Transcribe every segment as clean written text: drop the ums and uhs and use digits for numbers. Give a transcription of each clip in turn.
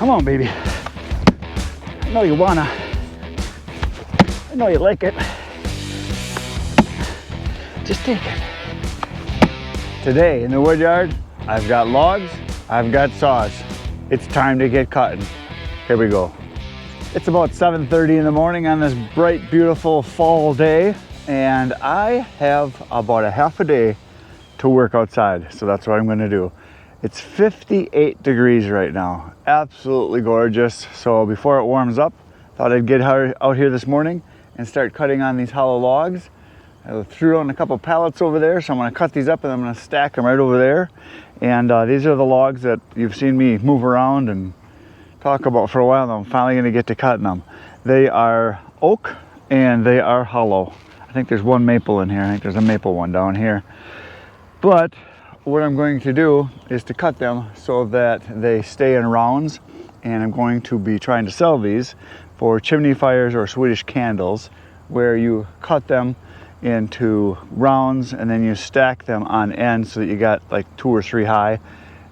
Come on, baby. I know you wanna. I know you like it. Just take it. Today in the wood yard, I've got logs, I've got saws. It's time to get cutting. Here we go. It's about 7:30 in the morning on this bright, beautiful fall day, and I have about a half a day to work outside, so that's what I'm gonna do. It's 58 degrees right now, absolutely gorgeous. So before it warms up, thought I'd get out here this morning and start cutting on these hollow logs. I threw on a couple pallets over there, so I'm gonna cut these up and I'm gonna stack them right over there. And these are the logs that you've seen me move around and talk about for a while. I'm finally gonna get to cutting them. They are oak and they are hollow. I think there's one maple in here. I think there's a maple one down here. But what I'm going to do is to cut them so that they stay in rounds, and I'm going to be trying to sell these for chimney fires or Swedish candles, where you cut them into rounds and then you stack them on end so that you got like 2 or 3 high,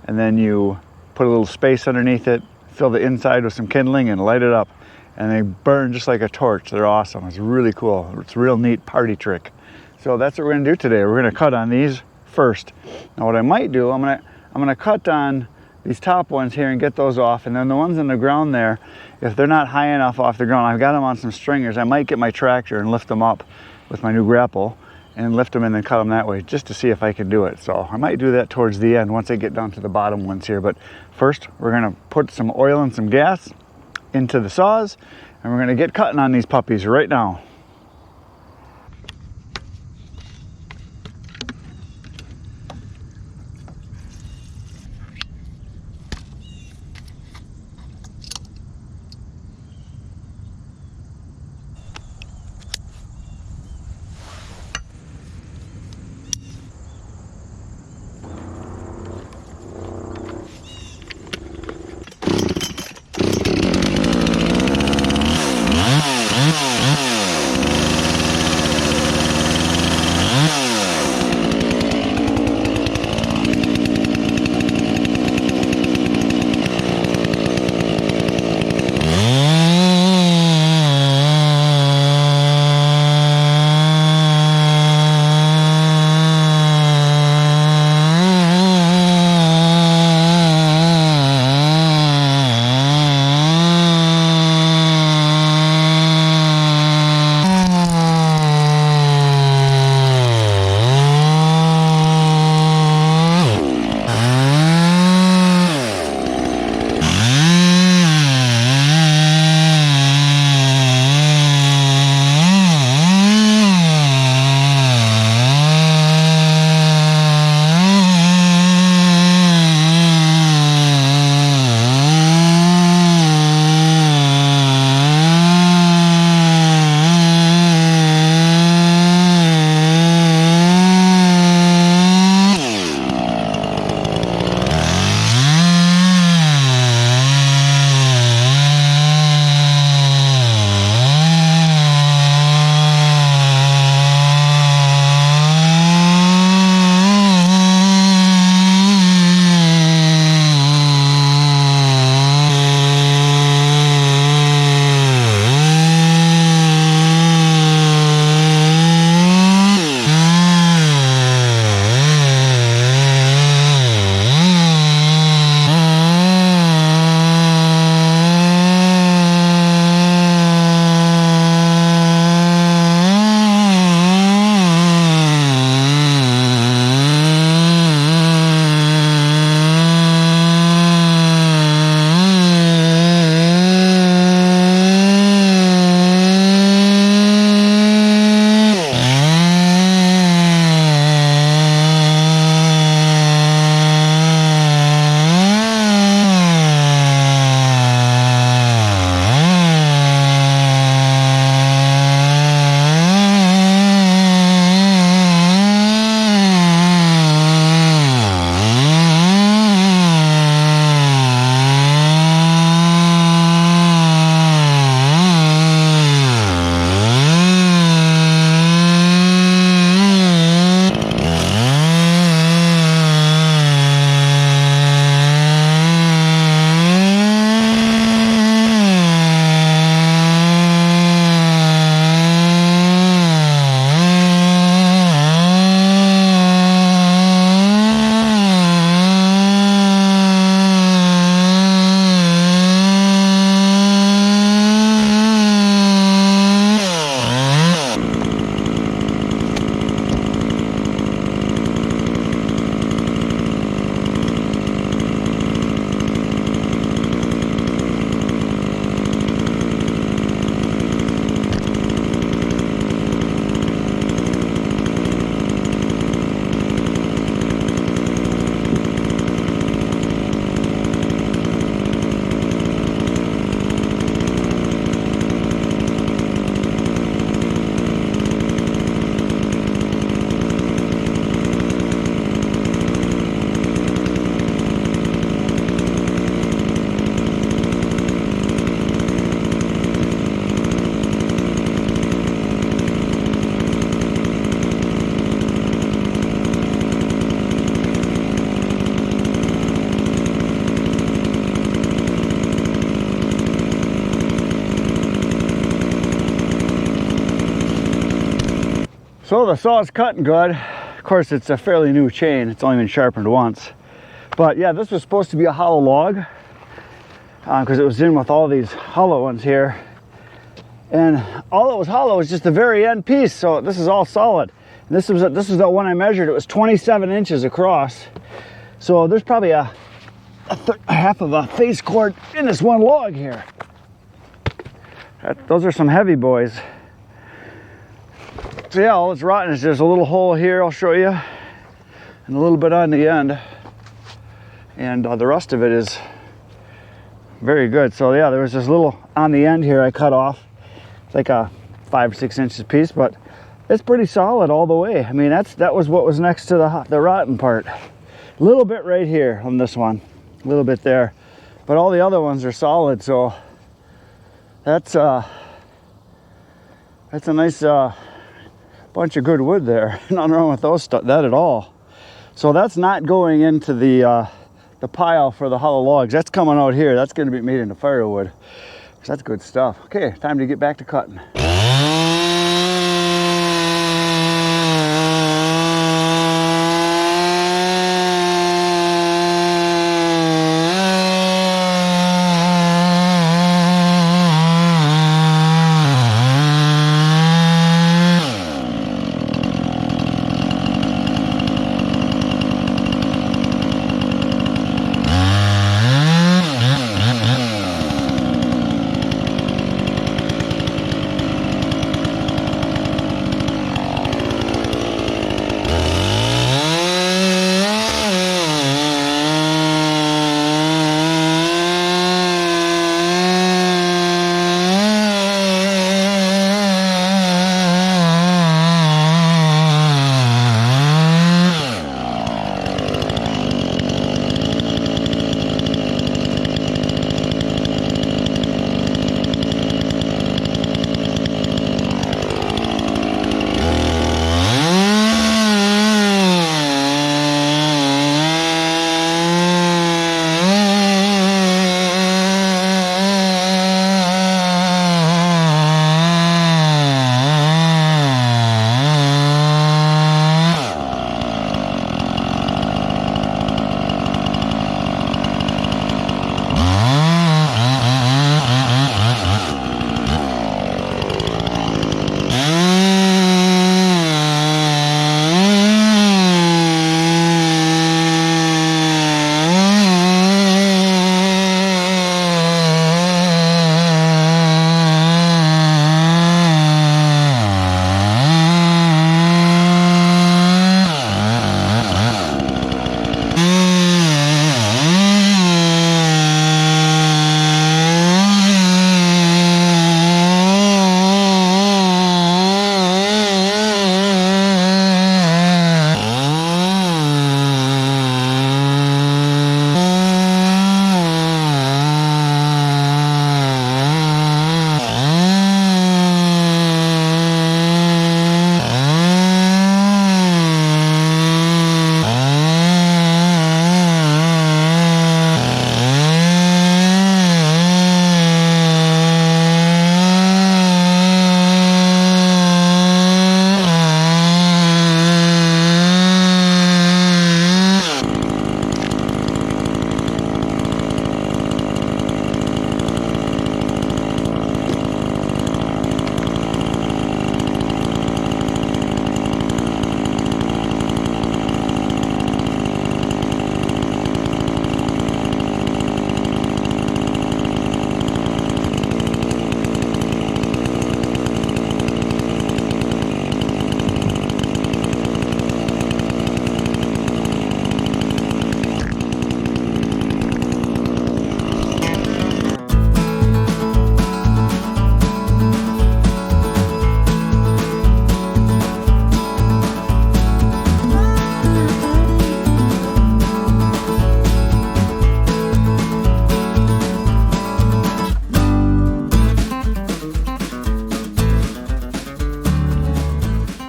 and then you put a little space underneath it, fill the inside with some kindling and light it up, and they burn just like a torch. They're awesome. It's really cool. It's a real neat party trick. So that's what we're gonna do today. We're gonna cut on these first. Now what I might do, I'm gonna cut on these top ones here and get those off, and then the ones in the ground there, if they're not high enough off the ground, I've got them on some stringers. I might get my tractor and lift them up with my new grapple and lift them and then cut them that way, just to see if I can do it. So I might do that towards the end once I get down to the bottom ones here. But first, we're gonna put some oil and some gas into the saws, and we're gonna get cutting on these puppies right now. So the saw's cutting good. Of course, it's a fairly new chain. It's only been sharpened once. But yeah, this was supposed to be a hollow log because it was in with all these hollow ones here. And all that was hollow was just the very end piece. So this is all solid. And this is the one I measured. It was 27 inches across. So there's probably a half of a face cord in this one log here. Those are some heavy boys. So yeah, all it's rotten is there's a little hole here, I'll show you, and a little bit on the end. And the rest of it is very good. So yeah, there was this little on the end here I cut off. It's like a 5 or 6 inches piece, but it's pretty solid all the way. I mean, that was what was next to the rotten part. A little bit right here on this one, a little bit there, but all the other ones are solid. So that's a nice bunch of good wood there. Nothing wrong with that at all. So that's not going into the pile for the hollow logs. That's coming out here. That's going to be made into firewood. So that's good stuff. Okay, time to get back to cutting.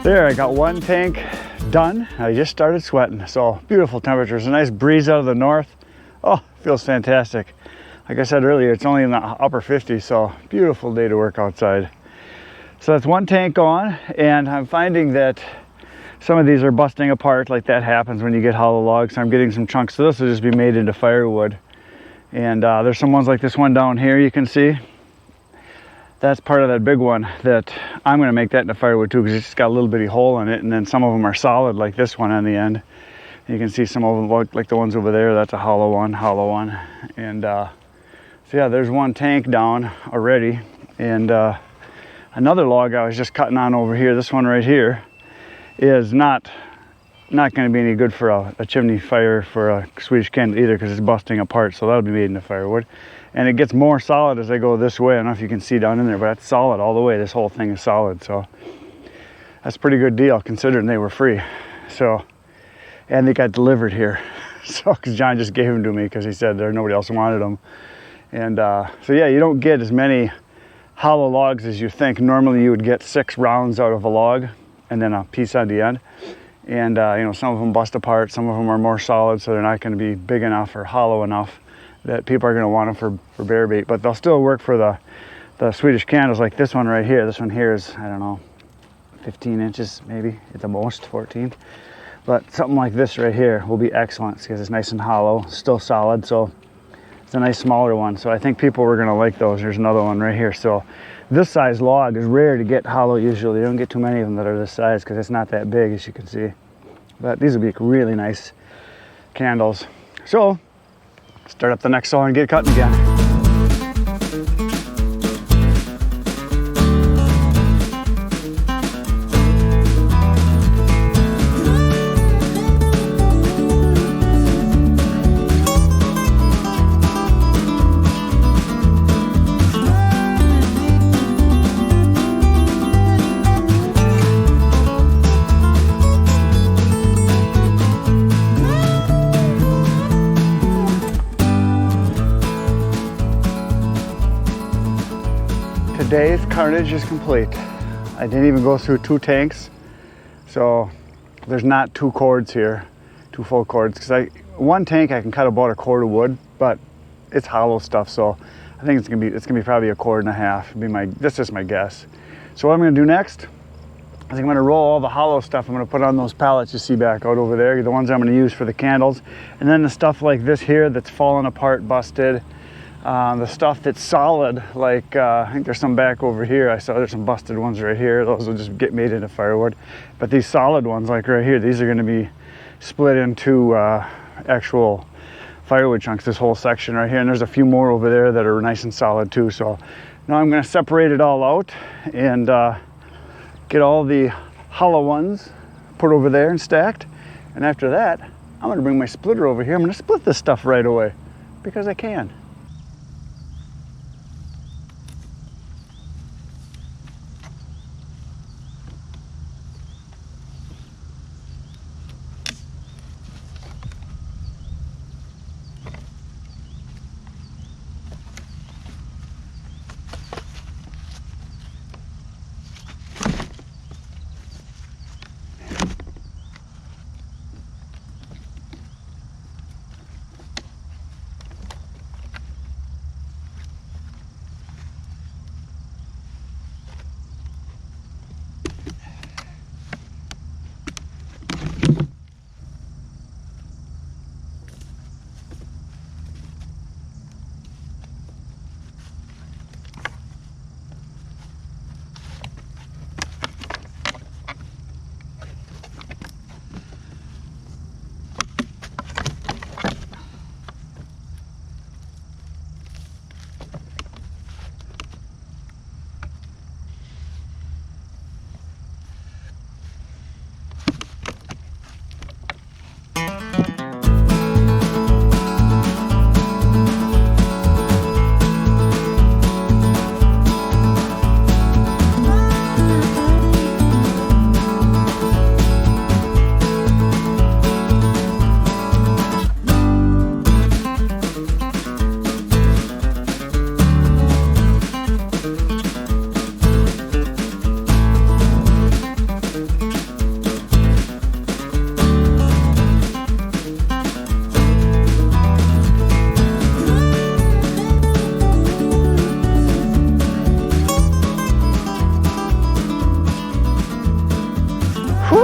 There, I got one tank done. I just started sweating. So beautiful temperatures, a nice breeze out of the north. Oh, feels fantastic. Like I said earlier, it's only in the upper 50s, so beautiful day to work outside. So that's one tank gone, and I'm finding that some of these are busting apart, like that happens when you get hollow logs. So I'm getting some chunks, so this will just be made into firewood. And there's some ones like this one down here you can see. That's part of that big one that I'm going to make that into firewood too, because it's just got a little bitty hole in it, and then some of them are solid like this one on the end. You can see some of them look like the ones over there. That's a hollow one. And so yeah, there's one tank down already. And another log I was just cutting on over here, this one right here, is not going to be any good for a chimney fire for a Swedish candle either, because it's busting apart. So that'll be made into firewood. And it gets more solid as I go this way. I don't know if you can see down in there, but it's solid all the way. This whole thing is solid. So that's a pretty good deal considering they were free. So, and they got delivered here. So, because John just gave them to me because he said there nobody else wanted them. And so yeah, you don't get as many hollow logs as you think. Normally you would get 6 rounds out of a log and then a piece on the end. And you know, some of them bust apart, some of them are more solid, so they're not going to be big enough or hollow enough that people are going to want them for bear bait. But they'll still work for the Swedish candles, like this one right here. This one here is, I don't know, 15 inches maybe at the most, 14. But something like this right here will be excellent because it's nice and hollow, still solid. So it's a nice smaller one. So I think people were going to like those. There's another one right here. So this size log is rare to get hollow usually. You don't get too many of them that are this size because it's not that big, as you can see. But these will be really nice candles. So start up the next saw and get cutting again. Today's carnage is complete. I didn't even go through 2 tanks, so there's not 2 cords here, 2 full cords, because one tank I can cut about a cord of wood, but it's hollow stuff, so I think it's gonna be probably a cord and a half. That's just my guess. So what I'm gonna do next is I'm gonna roll all the hollow stuff. I'm gonna put on those pallets you see back out over there, the ones I'm gonna use for the candles, and then the stuff like this here that's fallen apart, busted. The stuff that's solid, like I think there's some back over here. I saw there's some busted ones right here. Those will just get made into firewood. But these solid ones, like right here, these are going to be split into actual firewood chunks, this whole section right here. And there's a few more over there that are nice and solid too. So now I'm going to separate it all out and get all the hollow ones put over there and stacked. And after that, I'm going to bring my splitter over here. I'm going to split this stuff right away because I can.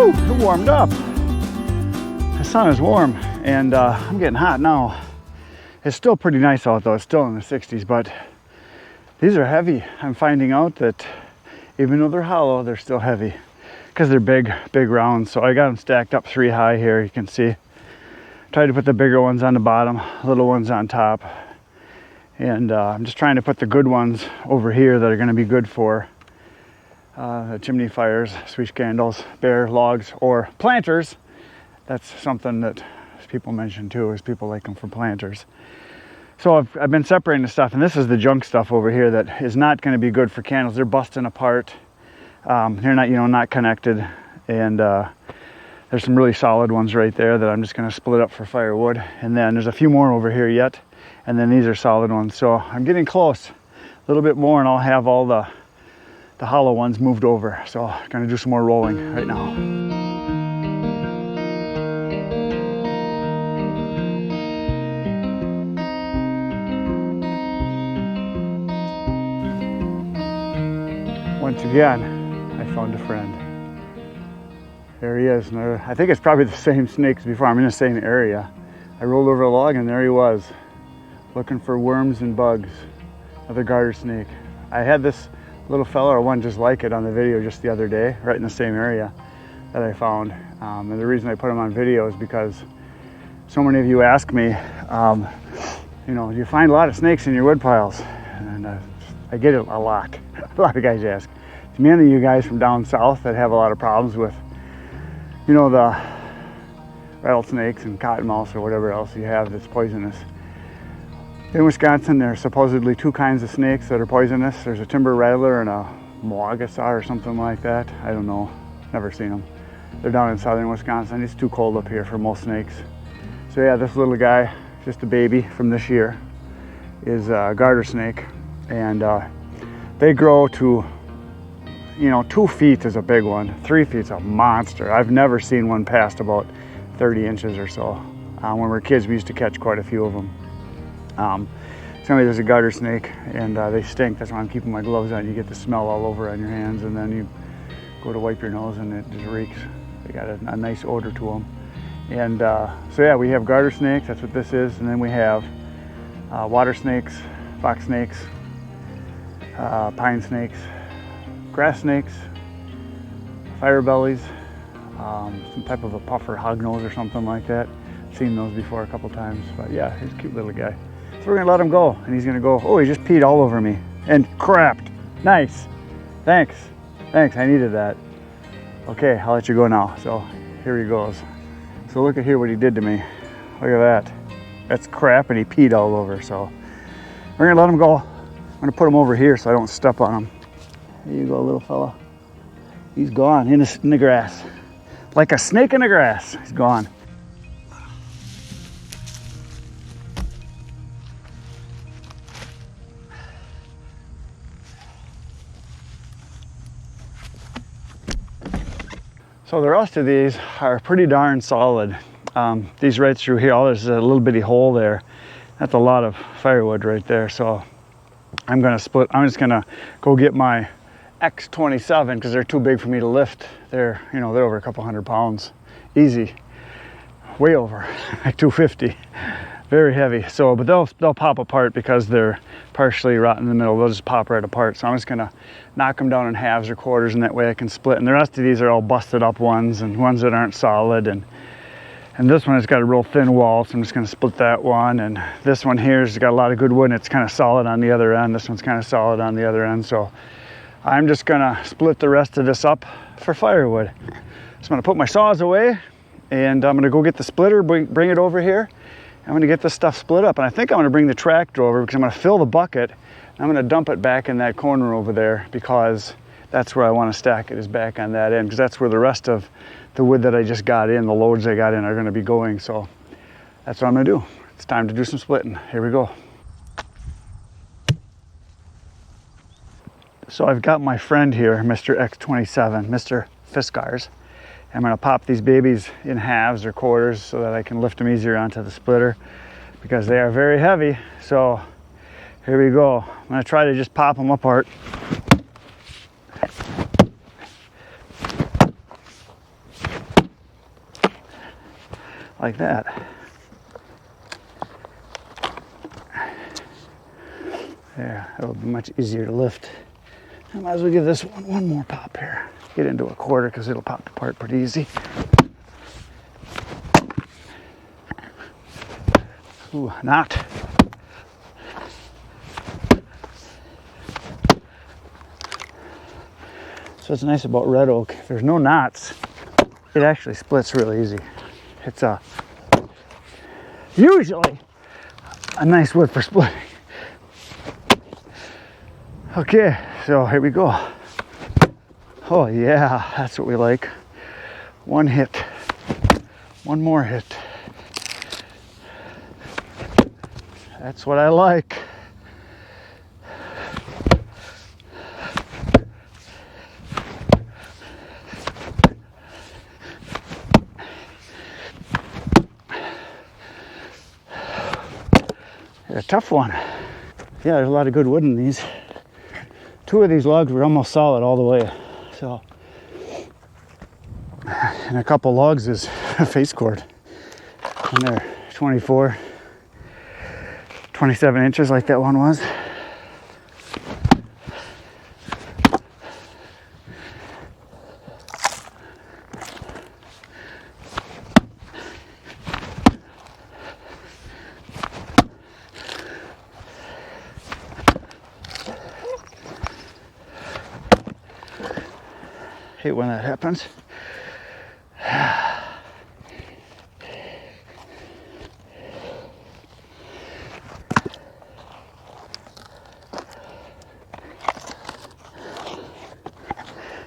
Woo, it warmed up. The sun is warm and I'm getting hot now. It's still pretty nice out though. It's still in the 60s, but these are heavy. I'm finding out that even though they're hollow, they're still heavy because they're big rounds. So I got them stacked up 3 high here. You can see. Tried to put the bigger ones on the bottom, little ones on top. And I'm just trying to put the good ones over here that are going to be good for the chimney fires, switch candles, bare logs, or planters. That's something that people mention too, is people like them for planters. So I've been separating the stuff, and this is the junk stuff over here that is not going to be good for candles. They're busting apart. They're not, not connected. And there's some really solid ones right there that I'm just going to split up for firewood. And then there's a few more over here yet. And then these are solid ones. So I'm getting close, a little bit more, and I'll have all the hollow ones moved over. So I'm going to do some more rolling right now. Once again, I found a friend. There he is. And I think it's probably the same snake as before. I'm in the same area. I rolled over a log and there he was, looking for worms and bugs. Another garter snake. I had this little fella, or one just like it, on the video just the other day, right in the same area that I found. And the reason I put him on video is because so many of you ask me, do you find a lot of snakes in your wood piles? And I get it a lot. A lot of guys ask. It's mainly you guys from down south that have a lot of problems with, the rattlesnakes and cottonmouths or whatever else you have that's poisonous. In Wisconsin, there's supposedly 2 kinds of snakes that are poisonous. There's a timber rattler and a moagasa or something like that. I don't know, never seen them. They're down in southern Wisconsin. It's too cold up here for most snakes. So yeah, this little guy, just a baby from this year, is a garter snake. And they grow to, 2 feet is a big one. 3 feet's a monster. I've never seen one past about 30 inches or so. When we were kids, we used to catch quite a few of them. So there's a garter snake, and they stink. That's why I'm keeping my gloves on. You get the smell all over on your hands, and then you go to wipe your nose, and it just reeks. They got a nice odor to them. And so yeah, we have garter snakes. That's what this is. And then we have water snakes, fox snakes, pine snakes, grass snakes, fire bellies, some type of a puffer hognose or something like that. Seen those before a couple times, but yeah, he's a cute little guy. So we're gonna let him go, and he's gonna go, oh, he just peed all over me and crapped. Nice, thanks, I needed that. Okay, I'll let you go now. So here he goes. So look at here what he did to me. Look at that. That's crap, and he peed all over. So we're gonna let him go. I'm gonna put him over here so I don't step on him. There you go, little fella. He's gone in the grass. Like a snake in the grass, he's gone. So the rest of these are pretty darn solid. These right through here, there's a little bitty hole there. That's a lot of firewood right there. So I'm gonna split. I'm just gonna go get my X27 because they're too big for me to lift. They're over a couple 100 pounds, easy, way over, like 250, very heavy. So, but they'll pop apart because they're partially rotten in the middle. They'll just pop right apart. So I'm just gonna knock them down in halves or quarters, and that way I can split. And the rest of these are all busted up ones and ones that aren't solid. And this one has got a real thin wall, so I'm just gonna split that one. And this one here has got a lot of good wood, and it's kind of solid on the other end. This one's kind of solid on the other end. So I'm just gonna split the rest of this up for firewood. So I'm gonna put my saws away, and I'm gonna go get the splitter, bring it over here. I'm gonna get this stuff split up, and I think I'm gonna bring the tractor over because I'm gonna fill the bucket. I'm gonna dump it back in that corner over there because that's where I wanna stack it, is back on that end, because that's where the rest of the wood that I just got in, the loads I got in, are gonna be going. So that's what I'm gonna do. It's time to do some splitting. Here we go. So I've got my friend here, Mr. X27, Mr. Fiskars. I'm gonna pop these babies in halves or quarters so that I can lift them easier onto the splitter because they are very heavy. So here we go. I'm gonna try to just pop them apart. like that. There, it'll be much easier to lift. I might as well give this one more pop here. Get into a quarter because it'll pop apart pretty easy. Ooh, knot. So what's nice about red oak, if there's no knots, it actually splits really easy. It's usually a nice wood for splitting. Okay, so here we go. Oh yeah, that's what we like. One hit. One more hit. That's what I like. A tough one. Yeah, there's a lot of good wood in these. 2 of these logs were almost solid all the way. So, and a couple logs is a face cord. And they're 24, 27 inches like that one was. Hate when that happens.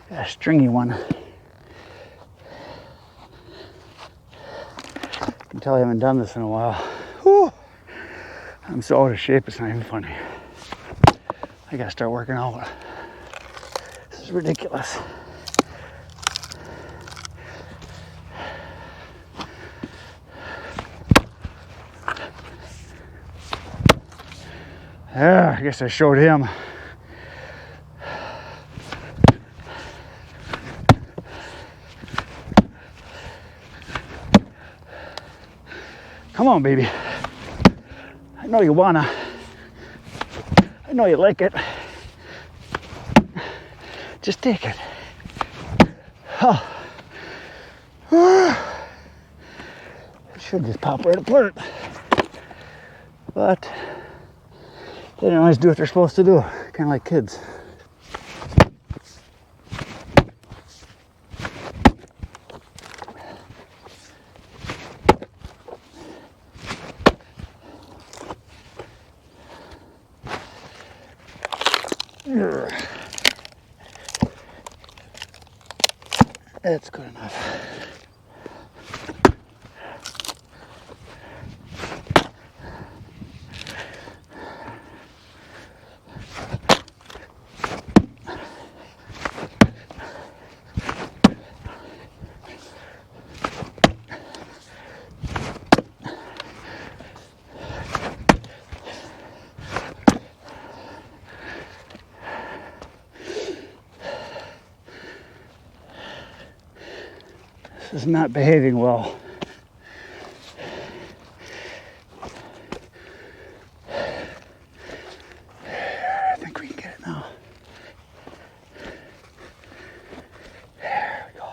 A stringy one. I can tell I haven't done this in a while. Whew. I'm so out of shape, it's not even funny. I gotta start working out. This is ridiculous. Yeah, I guess I showed him. Come on, baby. I know you wanna. I know you like it. Just take it. Oh. It should just pop right apart. But they don't always do what they're supposed to do. Kind of like kids. That's good enough. This is not behaving well. I think we can get it now. There we go.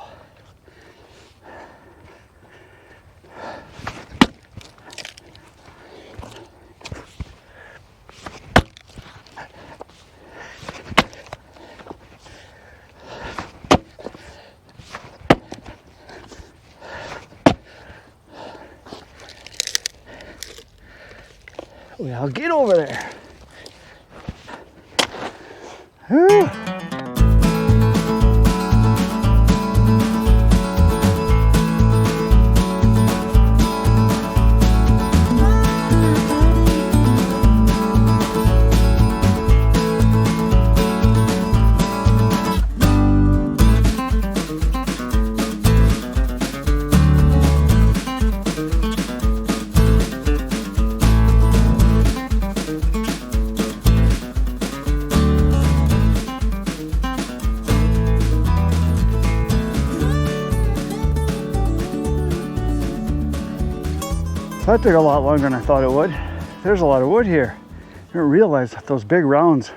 Well, get over there. Whew. That took a lot longer than I thought it would. There's a lot of wood here. I didn't realize those big rounds,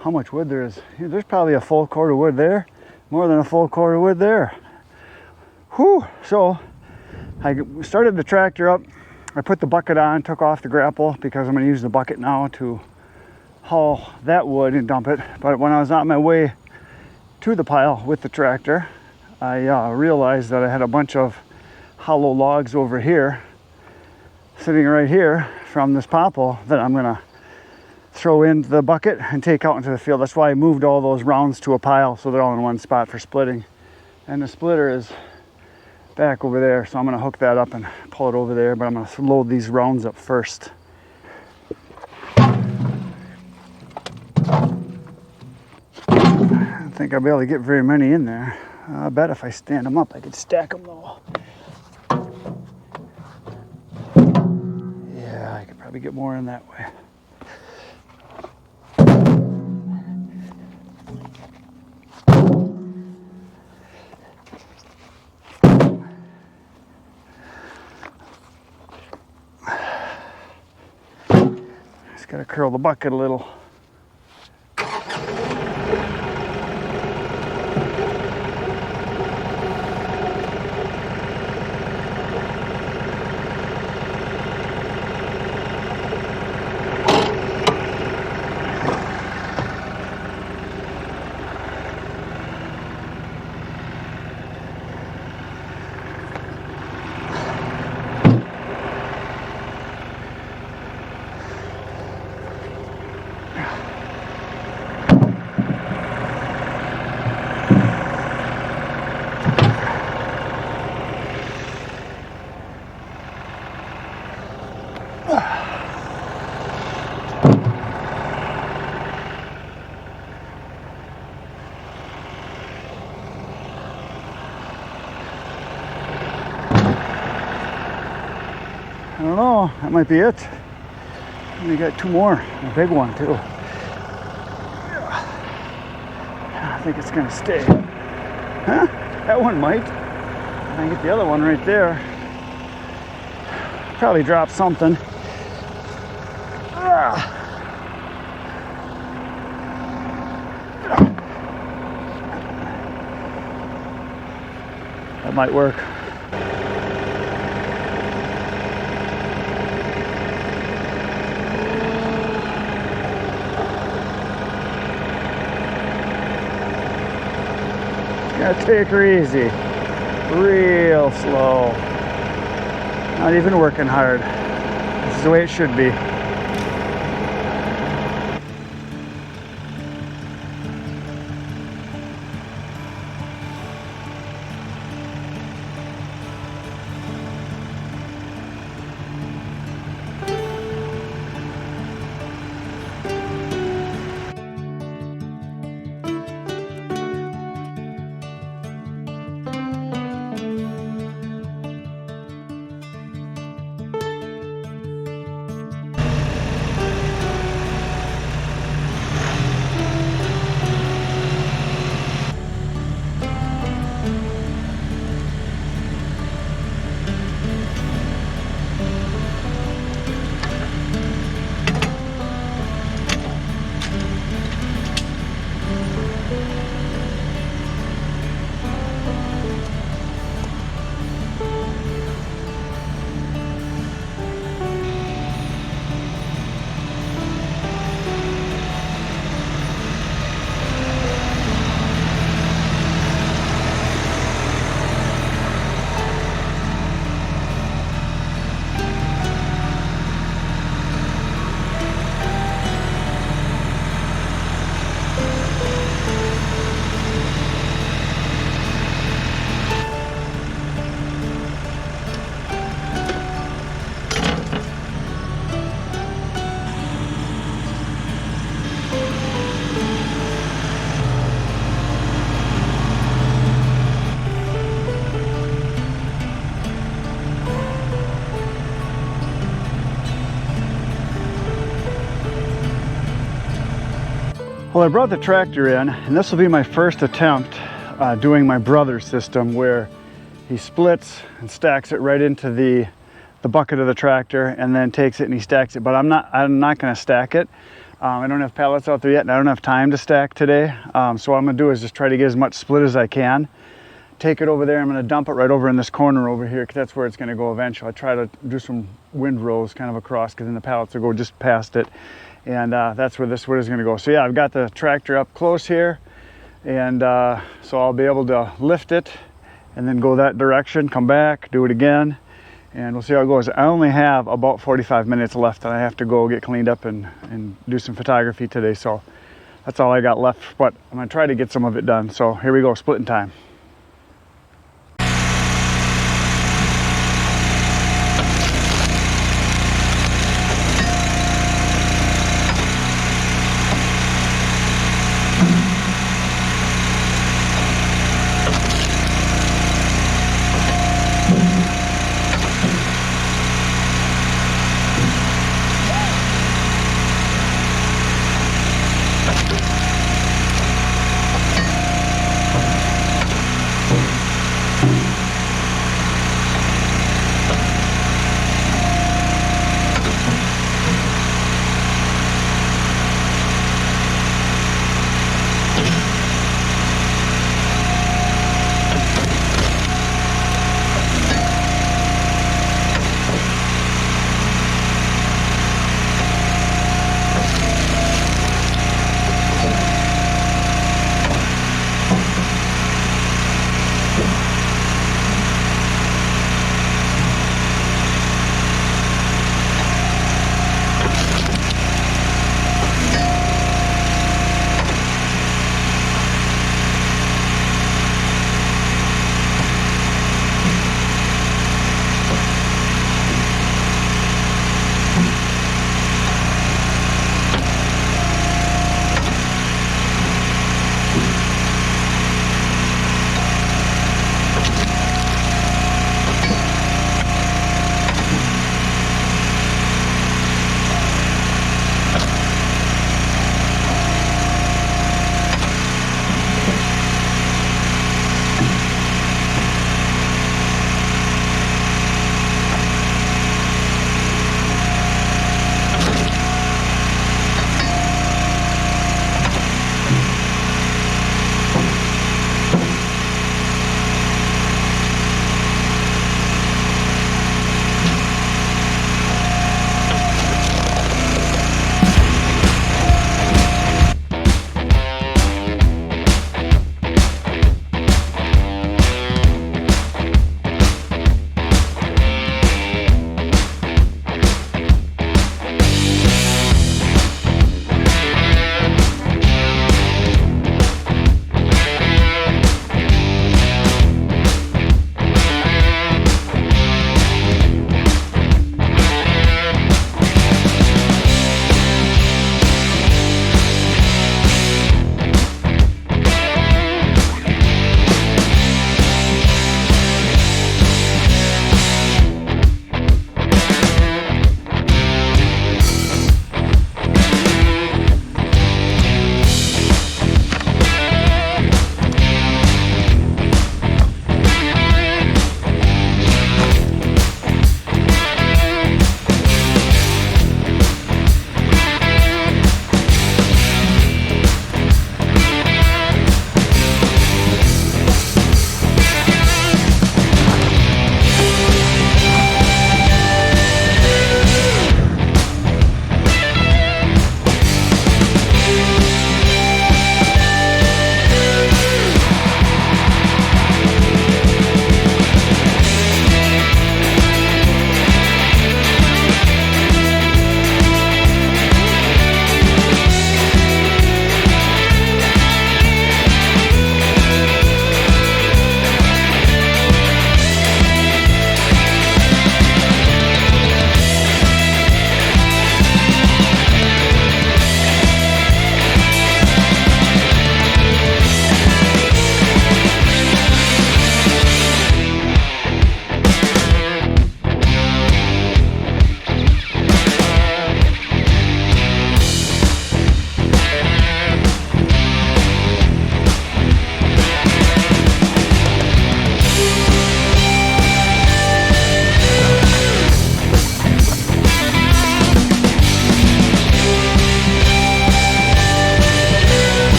how much wood there is. There's probably a full cord of wood there, more than a full cord of wood there. Whew, so I started the tractor up. I put the bucket on, took off the grapple because I'm gonna use the bucket now to haul that wood and dump it. But when I was on my way to the pile with the tractor, I realized that I had a bunch of hollow logs over here, sitting right here from this popple that I'm gonna throw in the bucket and take out into the field. That's why I moved all those rounds to a pile so they're all in one spot for splitting. And the splitter is back over there, so I'm gonna hook that up and pull it over there, but I'm gonna load these rounds up first. I don't think I'll be able to get very many in there. I bet if I stand them up, I could stack them though. Yeah, I could probably get more in that way. Just gotta curl the bucket a little. I don't know, that might be it. And we got two more, a big one too. I think it's gonna stay. Huh? That one might. I get the other one right there. Probably drop something. That might work. Gotta take her easy, real slow, not even working hard. This is the way it should be. Well, I brought the tractor in, and this will be my first attempt doing my brother's system, where he splits and stacks it right into the the bucket of the tractor and then takes it and he stacks it. But I'm not going to stack it. I don't have pallets out there yet, and I don't have time to stack today. So what I'm going to do is just try to get as much split as I can. Take it over there. I'm going to dump it right over in this corner over here, because that's where it's going to go eventually. I try to do some windrows kind of across, because then the pallets will go just past it, and that's where this wood is going to go. So yeah, I've got the tractor up close here, and so I'll be able to lift it and then go that direction, come back, do it again, and we'll see how it goes. I only have about 45 minutes left, and I have to go get cleaned up and do some photography today, so that's all I got left, but I'm going to try to get some of it done. So here we go, splitting time.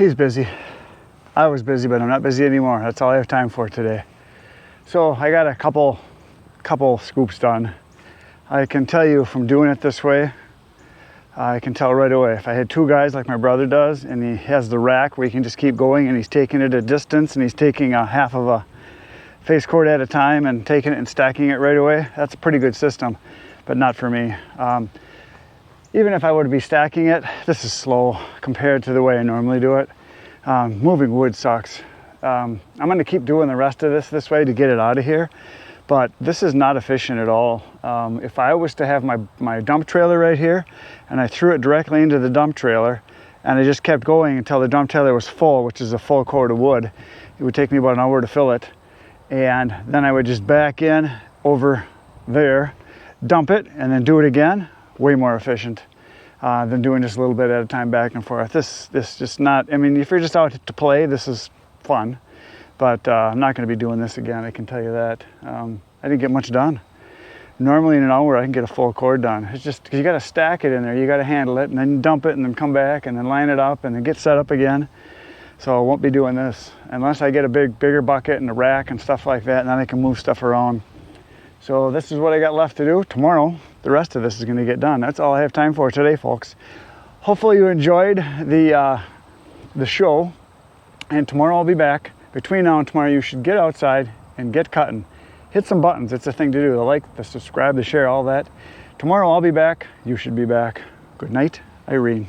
He's busy. I was busy, but I'm not busy anymore. That's all I have time for today. So I got a couple scoops done. I can tell you from doing it this way, I can tell right away. If I had two guys like my brother does, and he has the rack where he can just keep going, and he's taking it a distance, and he's taking a half of a face cord at a time and taking it and stacking it right away, that's a pretty good system, but not for me. Even if I were to be stacking it, this is slow compared to the way I normally do it. Moving wood sucks. I'm gonna keep doing the rest of this way to get it out of here, but this is not efficient at all. If I was to have my dump trailer right here, and I threw it directly into the dump trailer, and I just kept going until the dump trailer was full, which is a full cord of wood, it would take me about an hour to fill it. And then I would just back in over there, dump it, and then do it again. Way more efficient than doing just a little bit at a time back and forth. This just not, I mean, if you're just out to play, this is fun, but I'm not gonna be doing this again, I can tell you that. I didn't get much done. Normally in an hour I can get a full cord done. It's just because you gotta stack it in there, you gotta handle it, and then dump it, and then come back, and then line it up, and then get set up again. So I won't be doing this unless I get a bigger bucket and a rack and stuff like that, and then I can move stuff around. So this is what I got left to do. Tomorrow, the rest of this is gonna get done. That's all I have time for today, folks. Hopefully you enjoyed the show, and tomorrow I'll be back. Between now and tomorrow, you should get outside and get cutting. Hit some buttons, it's a thing to do. The like, the subscribe, the share, all that. Tomorrow I'll be back, you should be back. Good night, Irene.